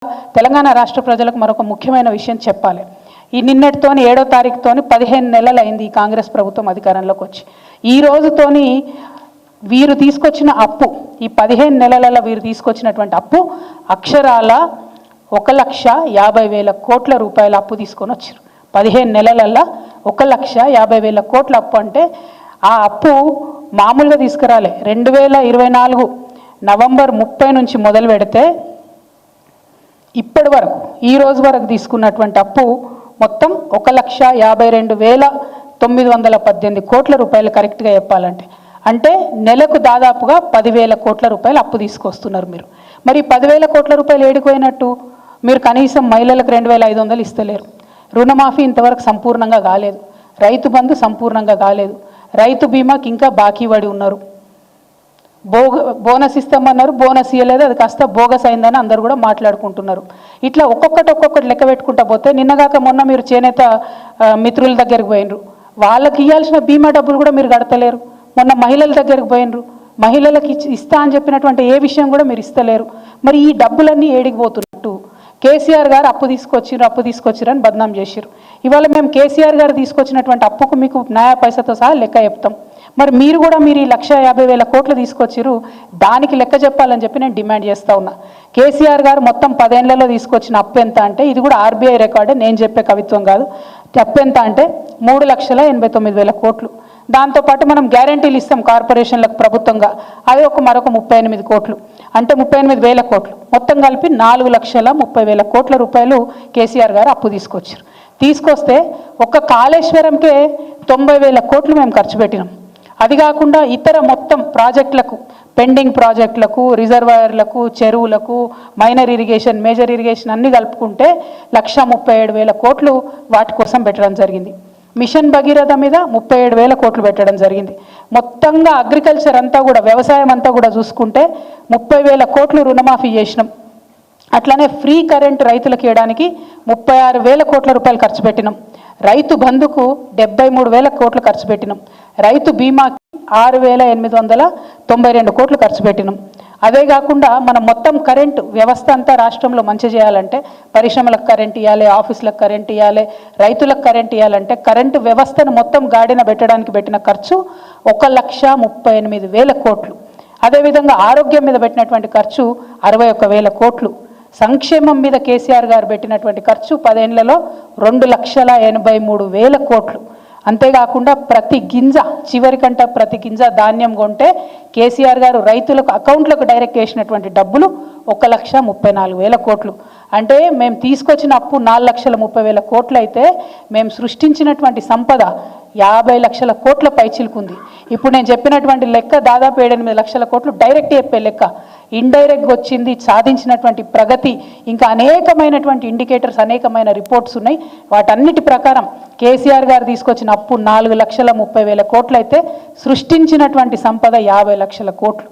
తెలంగాణ రాష్ట్ర ప్రజలకు మరొక ముఖ్యమైన విషయం చెప్పాలి. ఈ నిన్నటితోని 7వ తారీఖుతోని 15 నెలలు అయింది ఈ కాంగ్రెస్ ప్రభుత్వం అధికారంలోకి వచ్చి. ఈ రోజుతోని వీరు తీసుకొచ్చిన అప్పు, ఈ 15 నెలలలో వీరు తీసుకొచ్చినటువంటి అప్పు అక్షరాల 1,50,000 కోట్ల రూపాయల అప్పు తీసుకొని వచ్చారు. 15 నెలలలో 1,50,000 కోట్ల అప్పు అంటే ఆ అప్పు మామూలుగా తీసుకురాలే. 2024 నవంబర్ 30 నుంచి మొదలు పెడితే ఇప్పటి వరకు ఈ రోజు వరకు తీసుకున్నటువంటి అప్పు మొత్తం 1,52,918 కోట్ల రూపాయలు కరెక్ట్గా చెప్పాలంటే. అంటే నెలకు దాదాపుగా 10,000 కోట్ల రూపాయలు అప్పు తీసుకొస్తున్నారు మీరు. మరి 10,000 కోట్ల రూపాయలు ఏడిపోయినట్టు? మీరు కనీసం మహిళలకు 2,500 ఇస్తలేరు. రుణమాఫీ ఇంతవరకు సంపూర్ణంగా కాలేదు. రైతు బంధు సంపూర్ణంగా కాలేదు. రైతు బీమాకి ఇంకా బాకీ పడి ఉన్నారు. బోనస్ ఇస్తామన్నారు, బోనస్ ఇవ్వలేదు, అది కాస్త బోగస్ అయిందని అందరూ కూడా మాట్లాడుకుంటున్నారు. ఇట్లా ఒక్కొక్కటి లెక్క పెట్టుకుంటా పోతే నిన్నగాక మొన్న మీరు చేనేత మిత్రుల దగ్గరికి పోయినరు, వాళ్ళకి ఇవ్వాల్సిన బీమా డబ్బులు కూడా మీరు కడతలేరు. మొన్న మహిళల దగ్గరికి పోయినరు, మహిళలకు ఇస్తా అని చెప్పినటువంటి ఏ విషయం కూడా మీరు ఇస్తలేరు. మరి ఈ డబ్బులన్నీ ఏడిగిపోతున్నట్టు? కేసీఆర్ గారు అప్పు తీసుకొచ్చిరు అని బదనాం చేసిరు. ఇవాళ మేము కేసీఆర్ గారు తీసుకొచ్చినటువంటి అప్పుకు మీకు న్యాయ పైసతో సహా లెక్క చెప్తాం. మరి మీరు కూడా ఈ 1,50,000 కోట్లు తీసుకొచ్చిరు, దానికి లెక్క చెప్పాలని చెప్పి నేను డిమాండ్ చేస్తూ ఉన్నా. కేసీఆర్ గారు మొత్తం 10 ఏళ్లలో తీసుకొచ్చిన అప్పు ఎంత అంటే, ఇది కూడా ఆర్బీఐ రికార్డే, నేను చెప్పే కవిత్వం కాదు. అప్పు ఎంత అంటే 3,89,000 కోట్లు. దాంతోపాటు మనం గ్యారంటీలు ఇస్తాం కార్పొరేషన్లకు ప్రభుత్వంగా, అది మరొక 38 కోట్లు, అంటే 38,000 కోట్లు. మొత్తం కలిపి 4,30,000 కోట్ల రూపాయలు కేసీఆర్ గారు అప్పు తీసుకొస్తే ఒక్క కాళేశ్వరంకే 90,000 కోట్లు మేము ఖర్చు పెట్టినాం. అది కాకుండా ఇతర మొత్తం ప్రాజెక్టులకు, పెండింగ్ ప్రాజెక్టులకు, రిజర్వాయర్లకు, చెరువులకు, మైనర్ ఇరిగేషన్, మేజర్ ఇరిగేషన్ అన్నీ కలుపుకుంటే 1,37,000 కోట్లు వాటి కోసం పెట్టడం జరిగింది. మిషన్ భగీరథ మీద 37,000 కోట్లు పెట్టడం జరిగింది. మొత్తంగా అగ్రికల్చర్ అంతా కూడా, వ్యవసాయం అంతా కూడా చూసుకుంటే 30,000 కోట్లు రుణమాఫీ చేసినాం. అట్లానే ఫ్రీ కరెంట్ రైతులకు ఇవ్వడానికి 36,000 కోట్ల రూపాయలు ఖర్చు పెట్టినాం. రైతు బంధుకు 73,000 కోట్లు ఖర్చు పెట్టినాం. రైతు బీమాకి 6,892 కోట్లు ఖర్చు పెట్టినాం. అదే కాకుండా మనం మొత్తం కరెంటు వ్యవస్థ అంతా రాష్ట్రంలో మంచి చేయాలంటే, పరిశ్రమలకు కరెంట్ ఇవ్వాలి, ఆఫీసులకు కరెంట్ ఇవ్వాలి, రైతులకు కరెంట్ ఇవ్వాలంటే కరెంటు వ్యవస్థను మొత్తం గాడిన పెట్టడానికి పెట్టిన ఖర్చు 1,38,000 కోట్లు. అదేవిధంగా ఆరోగ్యం మీద పెట్టినటువంటి ఖర్చు 61,000 కోట్లు. సంక్షేమం మీద కేసీఆర్ గారు పెట్టినటువంటి ఖర్చు 10 ఏళ్లలో 2,83,000 కోట్లు. అంతేకాకుండా ప్రతి గింజ, చివరికంట ప్రతి గింజ ధాన్యం కొంటే కేసీఆర్ గారు రైతులకు అకౌంట్లకు డైరెక్ట్ వేసినటువంటి డబ్బులు 1,34,000 కోట్లు. అంటే మేము తీసుకొచ్చిన అప్పు 4,30,000 కోట్లు అయితే మేము సృష్టించినటువంటి సంపద 50 లక్షల కోట్ల పైచిలుకుంది. ఇప్పుడు నేను చెప్పినటువంటి లెక్క దాదాపు 7-8 లక్షల కోట్లు డైరెక్ట్ చెప్పే లెక్క. ఇండైరెక్ట్గా వచ్చింది సాధించినటువంటి ప్రగతి, ఇంకా అనేకమైనటువంటి ఇండికేటర్స్, అనేకమైన రిపోర్ట్స్ ఉన్నాయి. వాటన్నిటి ప్రకారం కేసీఆర్ గారు తీసుకొచ్చిన అప్పు 4,30,000 కోట్లు అయితే సృష్టించినటువంటి సంపద 50 లక్షల కోట్లు.